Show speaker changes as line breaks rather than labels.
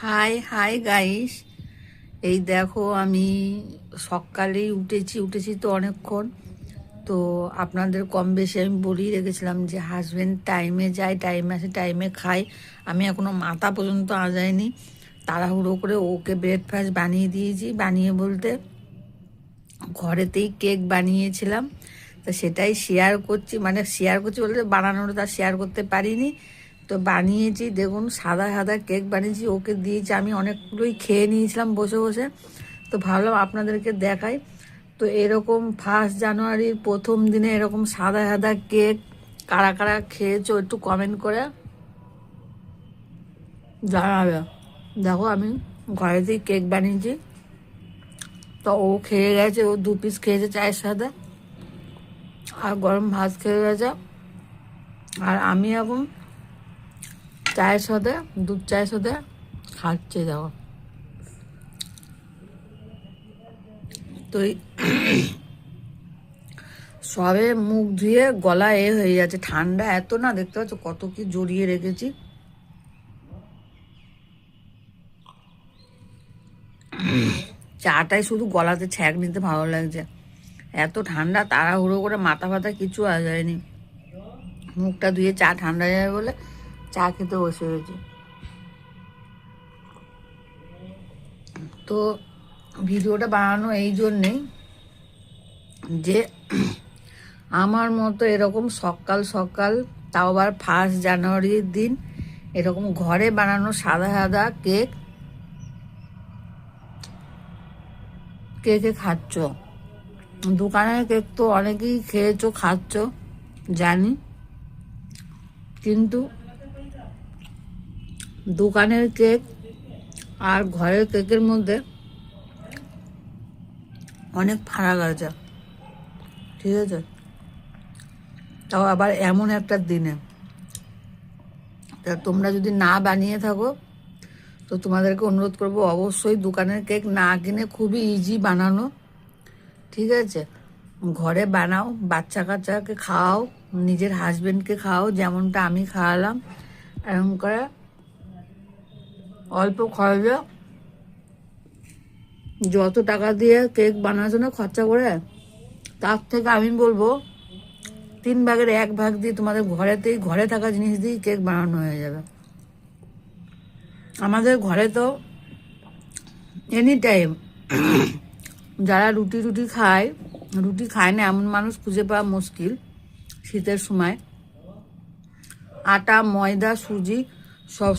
High hi guys, এই দেখো আমি সকালেই উঠেছি তো অনেকক্ষণ। তো আপনাদের কম বেশি আমি বলেই রেখেছিলাম যে হাজব্যান্ড টাইমে যায়, টাইমে আসে, টাইমে খায়। আমি এখনও মাথা পর্যন্ত আজাইনি, তাড়াহুড়ো করে ওকে ব্রেকফাস্ট বানিয়ে দিয়েছি। বানিয়ে বলতে ঘরেতেই কেক বানিয়েছিলাম, তো সেটাই শেয়ার করছি। মানে শেয়ার করছি বলতে বানানোটা তার শেয়ার করতে পারিনি। তো বানিয়েছি, দেখুন সাদা সাদা কেক বানিয়েছি, ওকে দিয়েছি। আমি অনেকগুলোই খেয়ে নিয়েছিলাম বসে বসে, তো ভাবলাম আপনাদেরকে দেখাই। তো এরকম 1 জানুয়ারির প্রথম দিনে এরকম সাদা সাদা কেক কারা কারা খেয়েছো একটু কমেন্ট করে জানাবে। দেখো আমি ঘরেতেই কেক বানিয়েছি। তো ও খেয়ে গেছে, ও 2 পিস খেয়েছে চায়ের সাথে, আর গরম ভাত খেয়ে গেছে। আর আমি এখন চায়ের সাথে, দুধ চায়ের সাথে খাচ্ছি। দেখো তো সবে মুখ ধুয়ে গলা হয়ে যাচ্ছে, ঠান্ডা এত না, দেখতে পাচ্ছ কত কি জড়িয়ে রেখেছি। চাটাই শুধু গলাতে ছ্যাঁক নিতে ভালো লাগছে, এত ঠান্ডা। তাড়াহুড়ো করে মাথা ফাতা কিছু যায়নি, মুখটা ধুয়ে চা ঠান্ডা যাবে বলে চা খেতে বসে গেছি। তো ভিডিওটা বানানো এই জন্যেই যে আমার মতো এরকম সকাল সকাল, তাও আবার 1 জানুয়ারির দিন, এরকম ঘরে বানানো সাদা সাদা কেক কে কে খাচ্ছ। দোকানের কেক তো অনেকেই খেয়েছো, খাচ্ছ, জানি, কিন্তু দোকানের কেক আর ঘরের কেকের মধ্যে অনেক ফারাক আছে, ঠিক আছে। তাও আবার এমন একটা দিনে। তা তোমরা যদি না বানিয়ে থাকো তো তোমাদেরকে অনুরোধ করব, অবশ্যই দোকানের কেক না কিনে, খুবই ইজি বানানো, ঠিক আছে। ঘরে বানাও, বাচ্চা কাচ্চাকে খাওয়াও, নিজের হাজবেন্ডকে খাওয়াও, যেমনটা আমি খাওয়ালাম। এরকম করে অল্প খরচে যত টাকা দিয়ে কেক বানাচ্ছ না খরচা করে, তার থেকে আমি বলবো 3 ভাগের 1 ভাগ দিয়ে তোমাদের ঘরে থাকা জিনিস দিয়ে কেক বানানো হয়ে যাবে। আমাদের ঘরে তো এনি টাইম যারা রুটি খায়, রুটি খায় না এমন মানুষ খুঁজে পাওয়া মুশকিল শীতের সময়। আটা, ময়দা, সুজি সব